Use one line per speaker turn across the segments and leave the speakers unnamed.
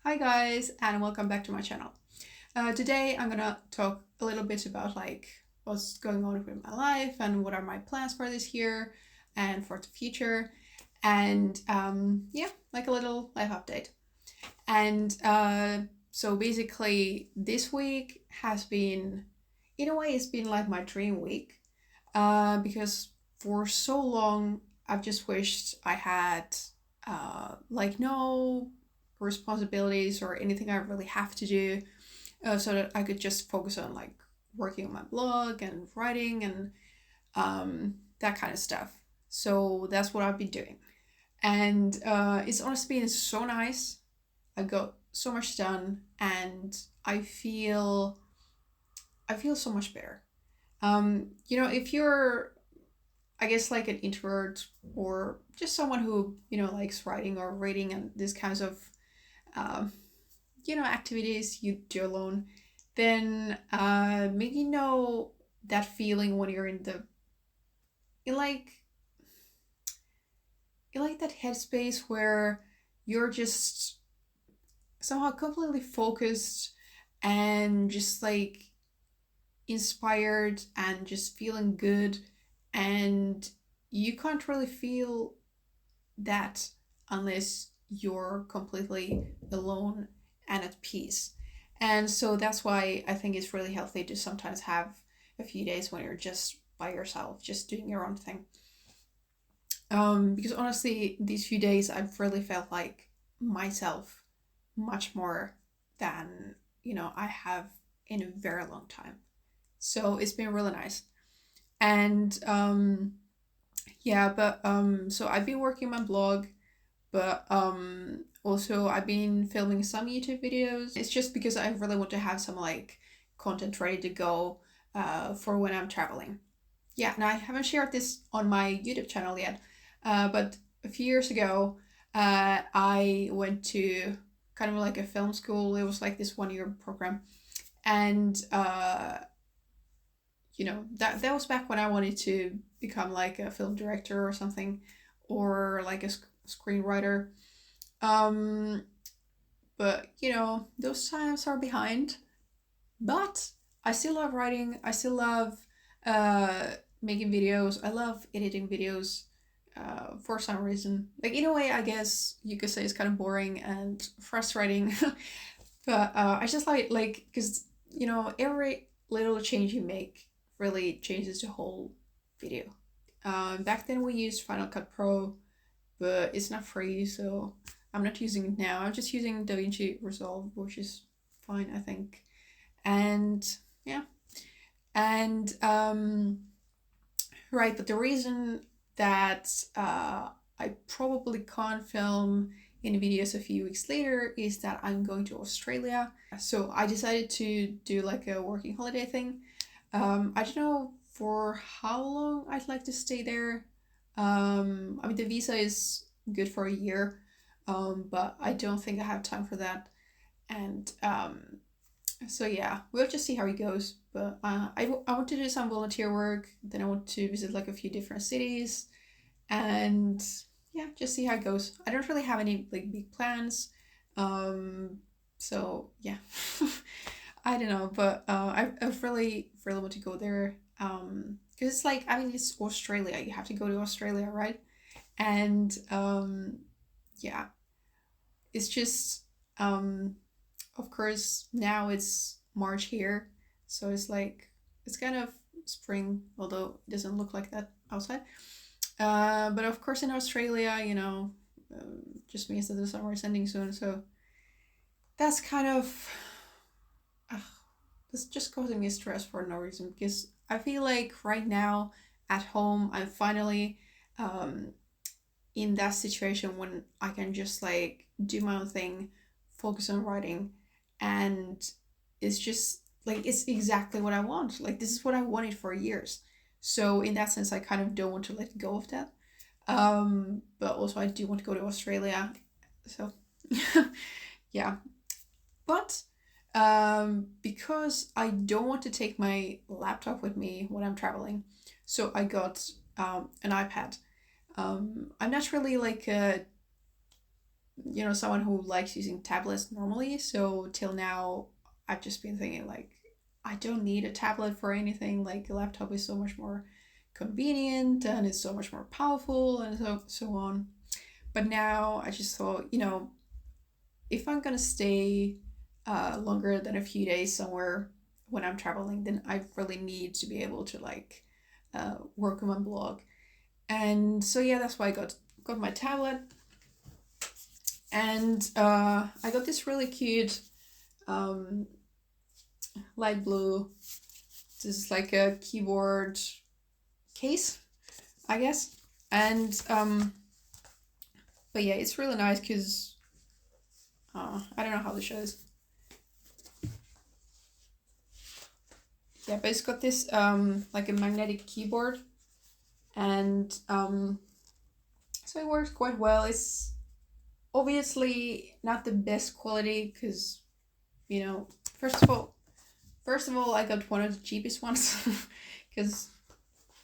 Hi guys, and welcome back to my channel. Today I'm gonna talk a little bit about what's going on with my life and what are my plans for this year and for the future, and yeah, like a little life update. And so basically, this week has been, in a way, it's been like my dream week, because for so long I've just wished I had no responsibilities or anything I really have to do, so that I could just focus on like working on my blog and writing and that kind of stuff. So that's what I've been doing, and it's honestly been so nice. I got so much done, and I feel so much better. If you're, I guess, like an introvert or just someone who likes writing or reading and these kinds of um, activities you do alone, then maybe you know that feeling when you're in like that headspace where you're just somehow completely focused and just like inspired and just feeling good, and you can't really feel that unless you're completely alone and at peace. And so that's why I think it's really healthy to sometimes have a few days when you're just by yourself, just doing your own thing. Because honestly, these few days I've really felt like myself much more than I have in a very long time. So it's been really nice. And yeah, but so I've been working on my blog, but also I've been filming some YouTube videos. It's just because I really want to have some like content ready to go for when I'm traveling. Yeah, and I haven't shared this on my YouTube channel yet, but a few years ago, I went to kind of like a film school. It was like this 1 year program, and that was back when I wanted to become like a film director or something, or like a screenwriter. Um, but those times are behind. But I still love writing. I still love uh, making videos. I love editing videos. For some reason, like in a way, I guess you could say it's kind of boring and frustrating. But I just like because every little change you make really changes the whole video. Back then we used Final Cut Pro, but it's not free, so I'm not using it now. I'm just using DaVinci Resolve, which is fine, I think. And yeah, and right, but the reason that I probably can't film any videos a few weeks later is that I'm going to Australia. So I decided to do like a working holiday thing. I don't know for how long I'd like to stay there. I mean, the visa is good for a year, but I don't think I have time for that. And so yeah, we'll just see how it goes. But I want to do some volunteer work. Then I want to visit like a few different cities, and yeah, just see how it goes. I don't really have any like big plans. Um, so yeah, I don't know, but I really want to go there. Because it's like, I mean, it's Australia. You have to go to Australia, right? And yeah, it's just um of course now it's March here, so it's like it's kind of spring, although it doesn't look like that outside. But of course in Australia, just means that the summer is ending soon, so that's kind of uh, that's just causing me stress for no reason, because I feel like right now at home I'm finally um, in that situation when I can just like do my own thing, focus on writing, and it's just like it's exactly what I want. Like this is what I wanted for years. So in that sense, I kind of don't want to let go of that. But also I do want to go to Australia. So yeah. But because I don't want to take my laptop with me when I'm traveling, so I got an iPad. I'm not really like a you know, someone who likes using tablets normally. So till now, I've just been thinking like, I don't need a tablet for anything. Like a laptop is so much more convenient and it's so much more powerful and so on. But now I just thought, you know, if I'm gonna stay longer than a few days somewhere when I'm traveling, then I really need to be able to like work on my blog. And so yeah, that's why I got my tablet, and I got this really cute um, light blue. This is like a keyboard case, I guess, and but yeah, it's really nice because I don't know how to show this. Yeah, but it's got this like a magnetic keyboard, and so it works quite well. It's obviously not the best quality because, you know, first of all, I got one of the cheapest ones because,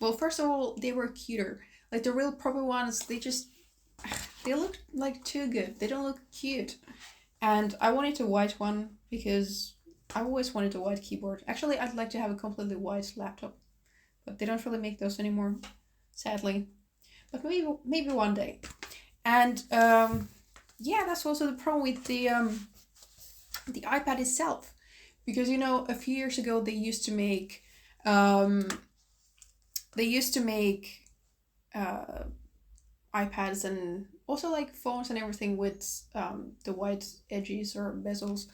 well, first of all, they were cuter. Like the real proper ones, they look like too good. They don't look cute. And I wanted a white one because I always wanted a white keyboard. Actually, I'd like to have a completely white laptop, but they don't really make those anymore, sadly. But maybe one day. And yeah, that's also the problem with the iPad itself, because you know a few years ago um, they used to make uh, iPads and also like phones and everything with the white edges or bezels,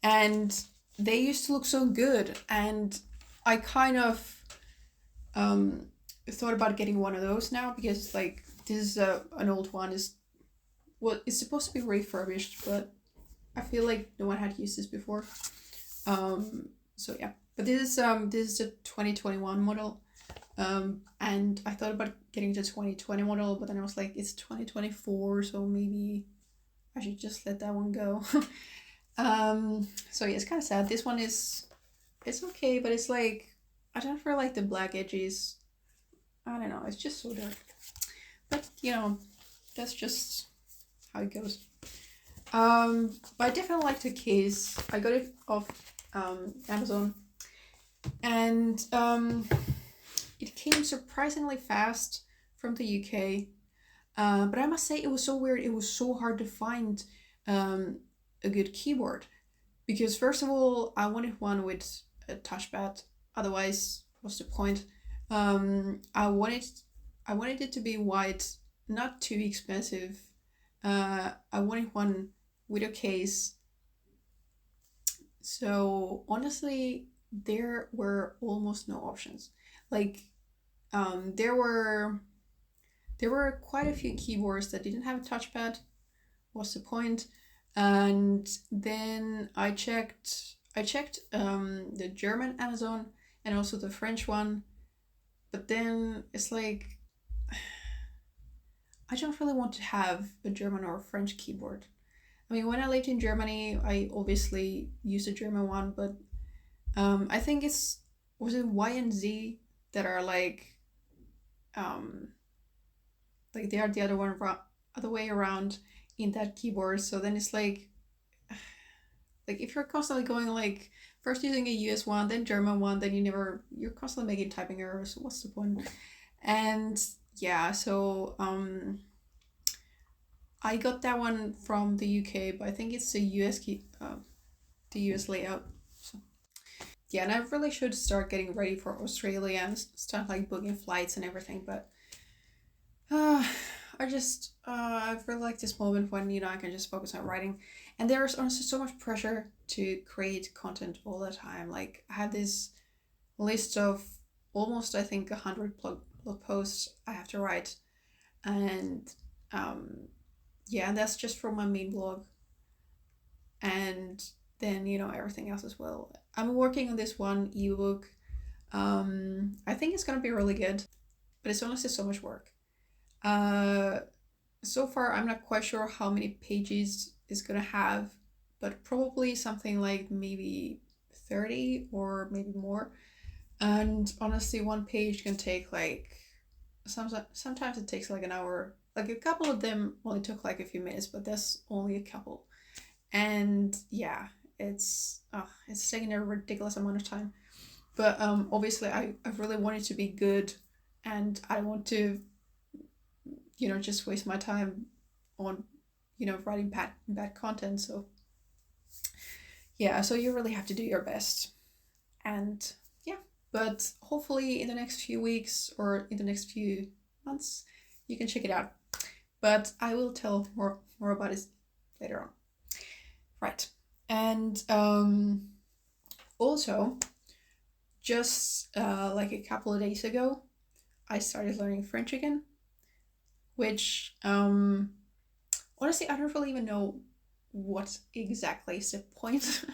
and they used to look so good, and I kind of um, thought about getting one of those now because like this is an old one. Is well, it's supposed to be refurbished, but I feel like no one had used this before. So yeah, but this is a 2021 model. And I thought about getting the 2020 model, but then I was like, it's 2024, so maybe I should just let that one go. So yeah, it's kind of sad. This one it's okay, but it's like I don't feel like the black edges. I don't know. It's just so dark. But you know, that's just how it goes. But I definitely like the case. I got it off Amazon, and it came surprisingly fast from the UK. But I must say it was so weird. It was so hard to find a good keyboard because first of all, I wanted one with a touchpad. Otherwise, what's the point? I wanted it to be white, not too expensive. I wanted one with a case. So honestly, there were almost no options. Like um, there were there were quite a few keyboards that didn't have a touchpad. What's the point? And then I checked the German Amazon and also the French one, but then it's like I don't really want to have a German or a French keyboard. I mean, when I lived in Germany, I obviously used a German one, but I think it's was it Y and Z that are um, like they are the other way around in that keyboard. So then it's like if you're constantly going like first using a US one, then German one, then you're constantly making typing errors. What's the point? And yeah, so I got that one from the UK, but I think it's the the US layout. So yeah, and I really should start getting ready for Australia and start like booking flights and everything. But uh, I really like this moment when you know I can just focus on writing, and there's honestly so much pressure to create content all the time. Like I have this list of almost I think 100 blog posts I have to write, and um, yeah, and that's just from my main blog, and then you know everything else as well. I'm working on this one ebook. I think it's gonna be really good, but it's honestly so much work. Uh, so far I'm not quite sure how many pages it's gonna have, but probably something like maybe 30 or maybe more. And honestly, one page can take like sometimes it takes like an hour. like a couple of them only took like a few minutes, but there's only a couple. And yeah, it's taking a ridiculous amount of time. But obviously I really want it to be good, and I don't want to, just waste my time on, writing bad content. So yeah, so you really have to do your best. And yeah, but hopefully in the next few weeks or in the next few months, you can check it out. But I will tell more about it later on. Right. And also, just like a couple of days ago, I started learning French again, which honestly, I don't really even know what exactly is the point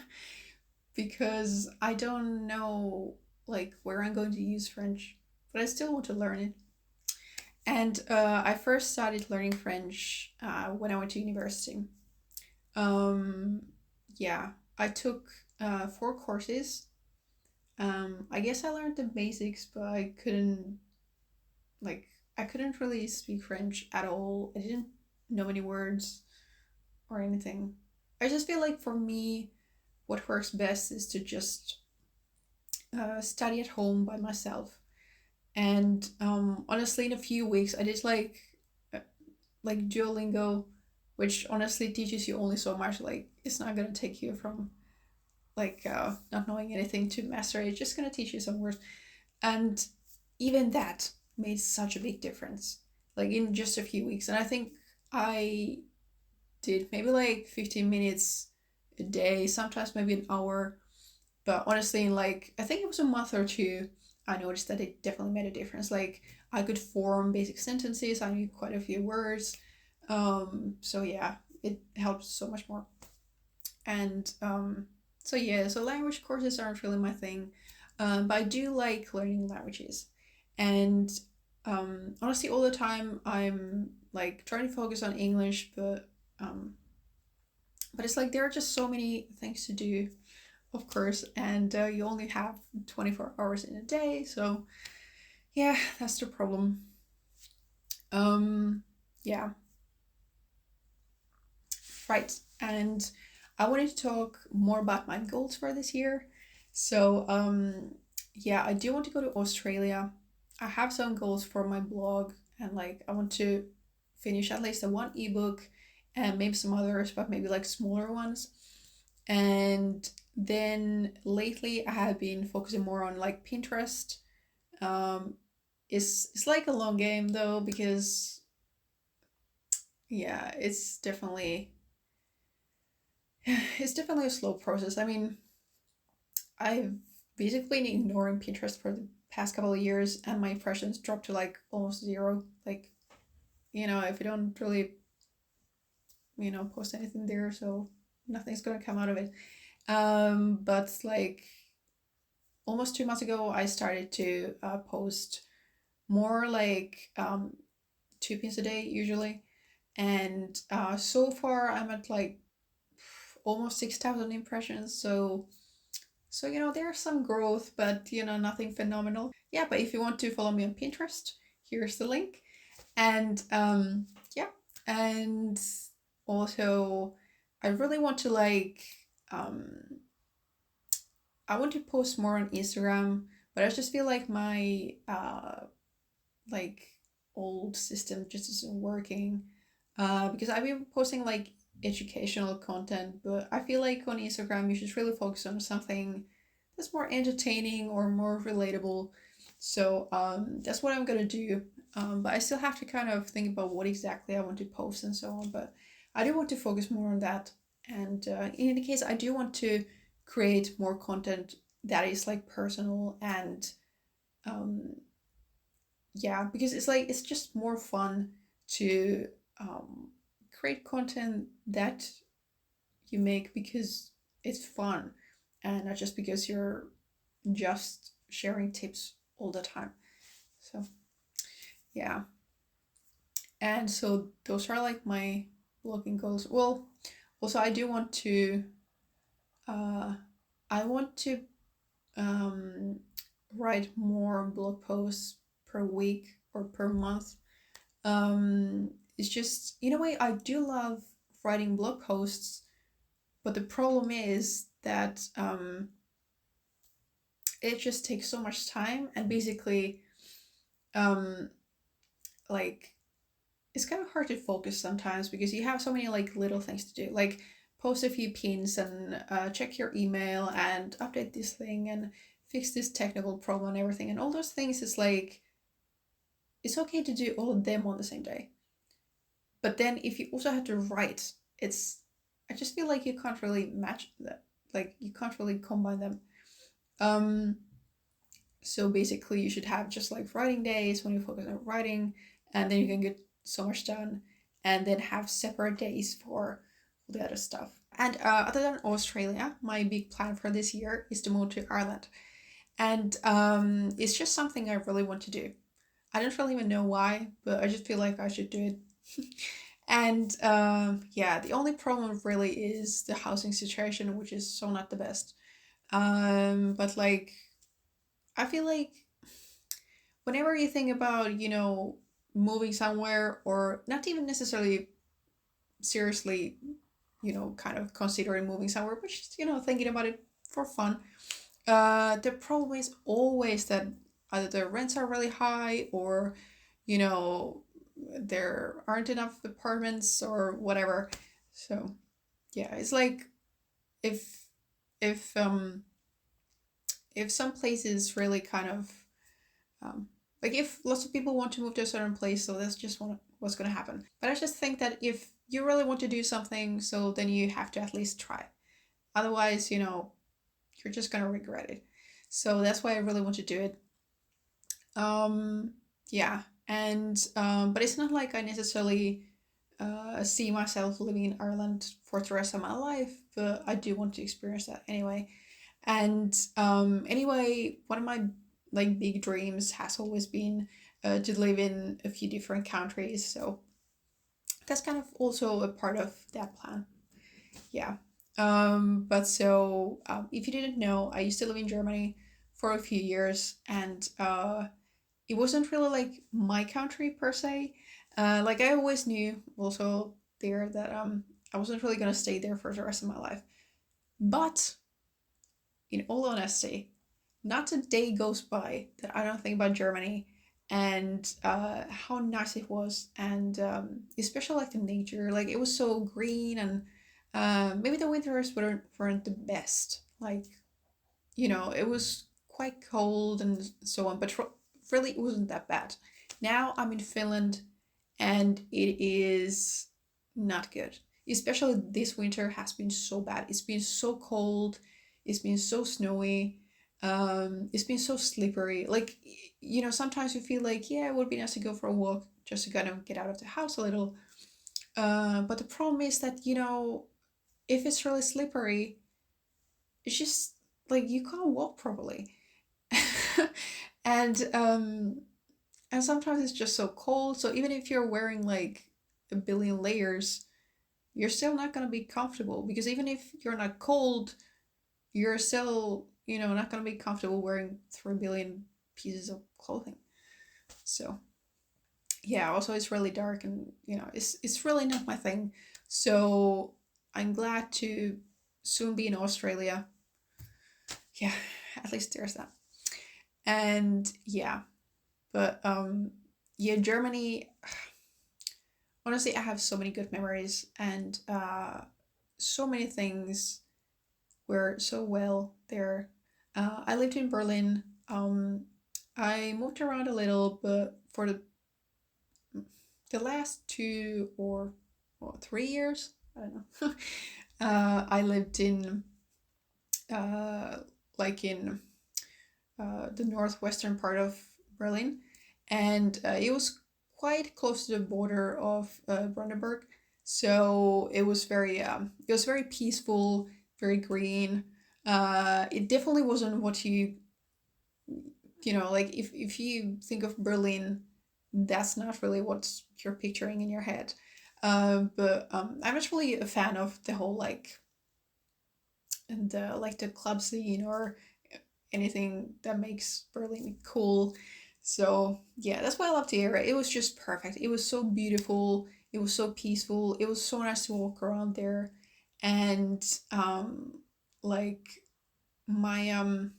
because I don't know like where I'm going to use French, but I still want to learn it. And I first started learning French when I went to university. Um, yeah, I took 4 courses. I guess I learned the basics, but like I couldn't really speak French at all. I didn't know any words or anything. I just feel like for me, what works best is to just study at home by myself. And honestly, in a few weeks, I did uh, like Duolingo, which honestly teaches you only so much. Like it's not gonna take you from like not knowing anything to master it. It's just gonna teach you some words, and even that made such a big difference. Like in just a few weeks, and I think I did maybe like 15 minutes a day, sometimes maybe an hour. But honestly, in like I think it was a month or two, I noticed that it definitely made a difference. Like I could form basic sentences. I knew quite a few words. So yeah, it helped so much more. And so yeah, so language courses aren't really my thing, but I do like learning languages. And honestly, all the time I'm like trying to focus on English, um, but it's like there are just so many things to do, of course, and you only have 24 hours in a day, so yeah, that's the problem. Yeah, right. And I wanted to talk more about my goals for this year. So yeah, I do want to go to Australia. I have some goals for my blog, and like I want to finish at least a one ebook and maybe some others, but maybe like smaller ones. And then lately I have been focusing more on like Pinterest. Um, it's like a long game though because yeah, it's definitely a slow process. I mean, I've basically been ignoring Pinterest for the past couple of years, and my impressions dropped to like almost zero. Like, if you don't really, post anything there, so nothing's gonna come out of it. But like almost 2 months ago, I started to post more like 2 pins a day usually, and so far I'm at like almost 6,000 impressions. So there's some growth, but nothing phenomenal. Yeah, but if you want to follow me on Pinterest, here's the link. And yeah, and also I really want to um I want to post more on Instagram, but I just feel like my like old system just isn't working. Because I've been posting like educational content, but I feel like on Instagram you should really focus on something that's more entertaining or more relatable. So that's what I'm gonna do. But I still have to kind of think about what exactly I want to post and so on. But I do want to focus more on that. And in any case, I do want to create more content that is like personal and um, yeah, because it's just more fun to um, create content that you make because it's fun and not just because you're just sharing tips all the time. So yeah, and so those are like my blogging goals. Well, also I do want to uh, I want to um, write more blog posts per week or per month. it's just, in a way, I do love writing blog posts, but the problem is that it just takes so much time, and basically, um, like, it's kind of hard to focus sometimes because you have so many like little things to do, like post a few pins and check your email and update this thing and fix this technical problem and everything, and all those things is like it's okay to do all of them on the same day. But then if you also have to write, it's I just feel like you can't really match that. Like you can't really combine them. Um so basically you should have just like writing days when you focus on writing, and then you can get so much done, and then have separate days for all the other stuff. And other than Australia, my big plan for this year is to move to Ireland. And it's just something I really want to do. I don't really even know why, but I just feel like I should do it. And yeah, the only problem really is the housing situation, which is so not the best. But like, I feel like whenever you think about, moving somewhere, or not even necessarily seriously, kind of considering moving somewhere, but just, thinking about it for fun, the problem is always that either the rents are really high, or, you know, there aren't enough apartments or whatever. So yeah, it's like if if um if some places really kind of um like if lots of people want to move to a certain place, so that's just what's going to happen. But I just think that if you really want to do something, so then you have to at least try. Otherwise, you're just going to regret it. So that's why I really want to do it. Um, yeah, and but it's not like I necessarily see myself living in Ireland for the rest of my life, but I do want to experience that anyway. And anyway, one of my like big dreams has always been to live in a few different countries. So that's kind of also a part of that plan. Yeah. But so if you didn't know, I used to live in Germany for a few years, and it wasn't really like my country per se. Like I always knew also there that I wasn't really gonna stay there for the rest of my life. But in all honesty, not a day goes by that I don't think about Germany and how nice it was, and especially like the nature. Like it was so green, and maybe the winters weren't the best. Like it was quite cold and so on, but really it wasn't that bad. Now I'm in Finland, and it is not good. Especially this winter has been so bad. It's been so cold. It's been so snowy. It's been so slippery. Like, sometimes you feel like, yeah, it would be nice to go for a walk just to kind of get out of the house a little. But the problem is that, if it's really slippery, it's just like you can't walk properly. and and sometimes it's just so cold, so even if you're wearing like a billion layers, you're still not going to be comfortable, because even if you're not cold, you're still not going to be comfortable wearing 3 billion pieces of clothing. So yeah, also it's really dark, and it's really not my thing. So I'm glad to soon be in Australia. Yeah, at least there's that. And yeah, but yeah, Germany, honestly, I have so many good memories, and so many things were so well there. I lived in Berlin. I moved around a little, but for the last 2 or 3 years, I don't know. I lived in uh, like in the northwestern part of Berlin, and it was quite close to the border of Brandenburg. So it was very peaceful, very green. It definitely wasn't what like if you think of Berlin, that's not really what you're picturing in your head. But I'm actually a fan of the whole the club scene, or anything that makes Berlin cool. So yeah, that's why I loved the area. It was just perfect. It was so beautiful. It was so peaceful. It was so nice to walk around there. And like my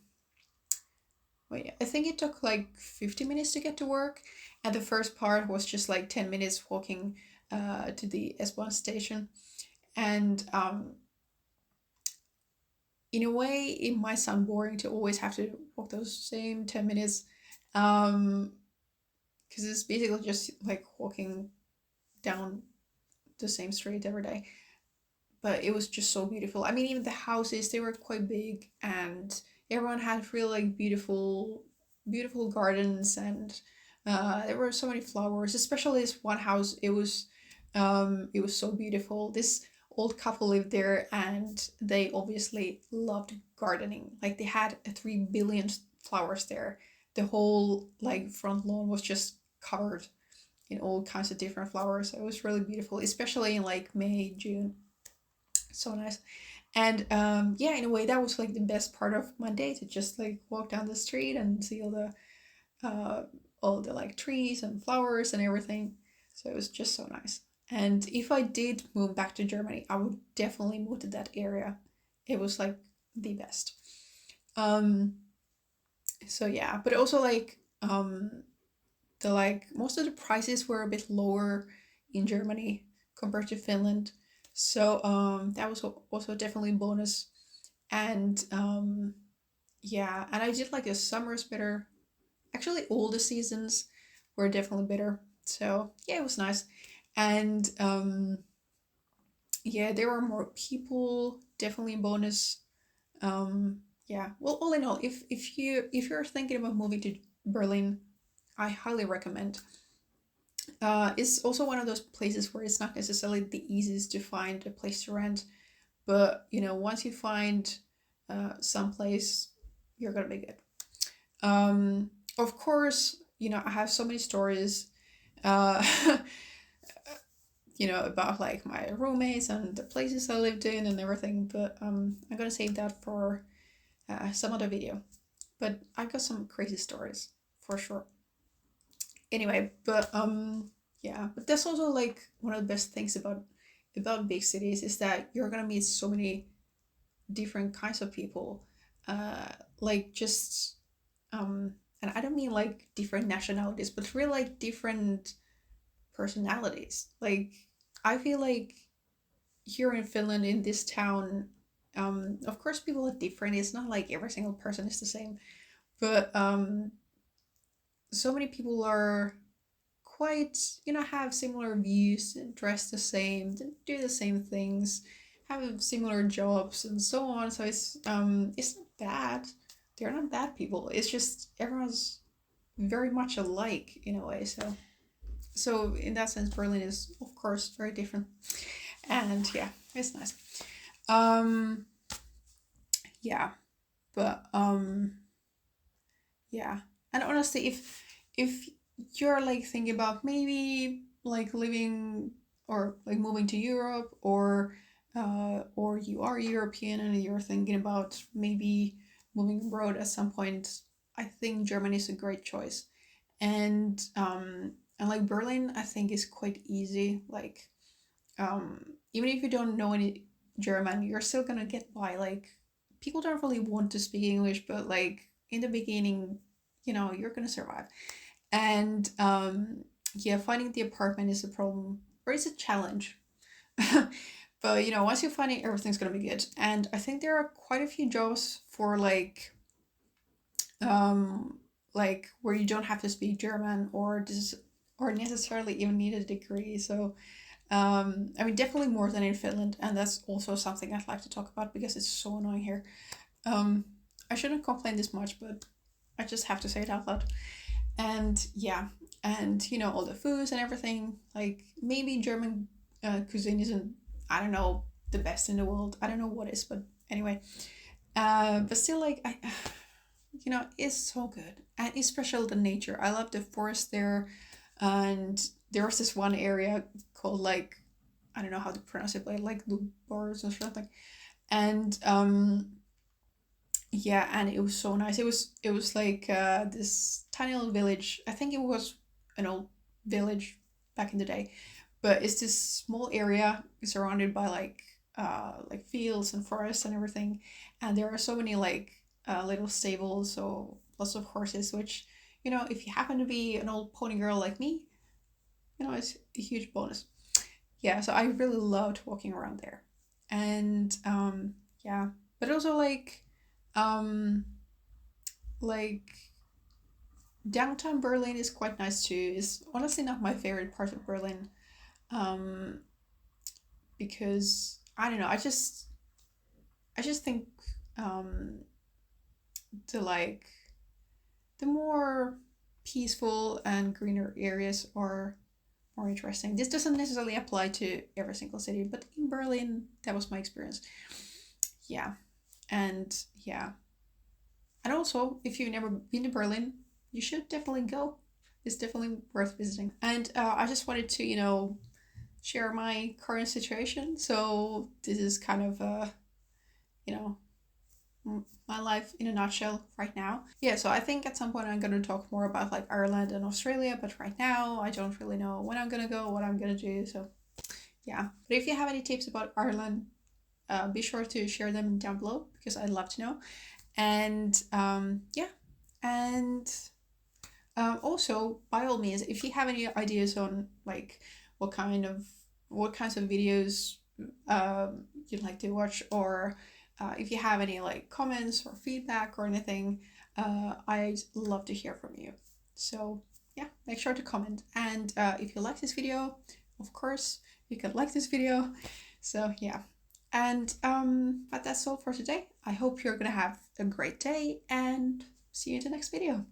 wait, I think it took like 50 minutes to get to work, and the first part was just like 10 minutes walking to the S1 station. And in a way, it might sound boring to always have to walk those same 10 minutes, um, because it's basically just like walking down the same street every day. But it was just so beautiful. I mean, even the houses, they were quite big, and everyone had really like beautiful gardens, and there were so many flowers. Especially this one house, it was so beautiful. This old couple lived there, and they obviously loved gardening. Like they had 3 billion flowers there. The whole like front lawn was just covered in all kinds of different flowers. So it was really beautiful, especially in like May, June. So nice. And yeah, in a way, that was like the best part of my day, to just like walk down the street and see uh, all the like trees and flowers and everything. So it was just so nice. And if I did move back to Germany, I would definitely move to that area. It was like the best. Um, so yeah, but also like the like most of the prices were a bit lower in Germany compared to Finland. So that was also definitely a bonus. And yeah, and I did like the summers better. Actually, all the seasons were definitely better. So yeah, it was nice. And yeah, there were more people, definitely a bonus. Yeah, well, all in all, if you're thinking about moving to Berlin, I highly recommend. It's also one of those places where it's not necessarily the easiest to find a place to rent, but you know, once you find some place, you're gonna be good. Of course, you know, I have so many stories, uh, you know, about like my roommates and the places I lived in and everything, but I'm gonna save that for some other video. But I got some crazy stories for sure. Anyway, but yeah, but that's also like one of the best things about big cities, is that you're gonna meet so many different kinds of people, uh like just and I don't mean like different nationalities, but really like different personalities. Like I feel like here in Finland, in this town, of course people are different. It's not like every single person is the same, but so many people are quite, you know, have similar views, dress the same, do the same things, have similar jobs and so on. So it's not bad. They're not bad people. It's just everyone's very much alike in a way. So in that sense, Berlin is of course very different. And yeah, it's nice. Um yeah, but yeah. And honestly, if you're like thinking about maybe like living or like moving to Europe, or you are European and you're thinking about maybe moving abroad at some point, I think Germany is a great choice. And like Berlin, I think is quite easy. Like even if you don't know any German, you're still gonna get by. Like people don't really want to speak English, but like in the beginning, you know, you're gonna survive. And yeah, finding the apartment is a problem, or it's a challenge. But you know, once you find it, everything's gonna be good. And I think there are quite a few jobs for like where you don't have to speak German, or just or necessarily even need a degree. So I mean, definitely more than in Finland, and that's also something I'd like to talk about because it's so annoying here. Um, I shouldn't complain this much, but I just have to say it out loud. And yeah, and you know, all the foods and everything. Like maybe German cuisine isn't, I don't know, the best in the world. I don't know what is, but anyway. But still, like I, you know, it's so good, and especially the nature. I love the forest there, and there was this one area called like, I don't know how to pronounce it, but like Lubars or something. And yeah, and it was so nice. It was like this tiny little village. I think it was an old village back in the day, but it's this small area surrounded by like fields and forests and everything, and there are so many like little stables, so lots of horses, which, you know, if you happen to be an old pony girl like me, you know, it's a huge bonus. Yeah, so I really loved walking around there. And yeah, but also um like downtown Berlin is quite nice too. It's honestly not my favorite part of Berlin. Um because I don't know, I just think um the like the more peaceful and greener areas are more interesting. This doesn't necessarily apply to every single city, but in Berlin, that was my experience. Yeah, and yeah, and also if you've never been to Berlin, you should definitely go. It's definitely worth visiting. And I just wanted to, you know, share my current situation. So this is kind of you know, my life in a nutshell right now. Yeah, so I think at some point I'm gonna talk more about like Ireland and Australia, but right now I don't really know when I'm gonna go, what I'm gonna do. So yeah, but if you have any tips about Ireland, be sure to share them down below because I'd love to know. And yeah, and also by all means, if you have any ideas on like what kind of what kinds of videos you'd like to watch, or if you have any like comments or feedback or anything, I'd love to hear from you. So yeah, make sure to comment. And if you like this video, of course, you can like this video. So yeah. And but that's all for today. I hope you're gonna have a great day and see you in the next video.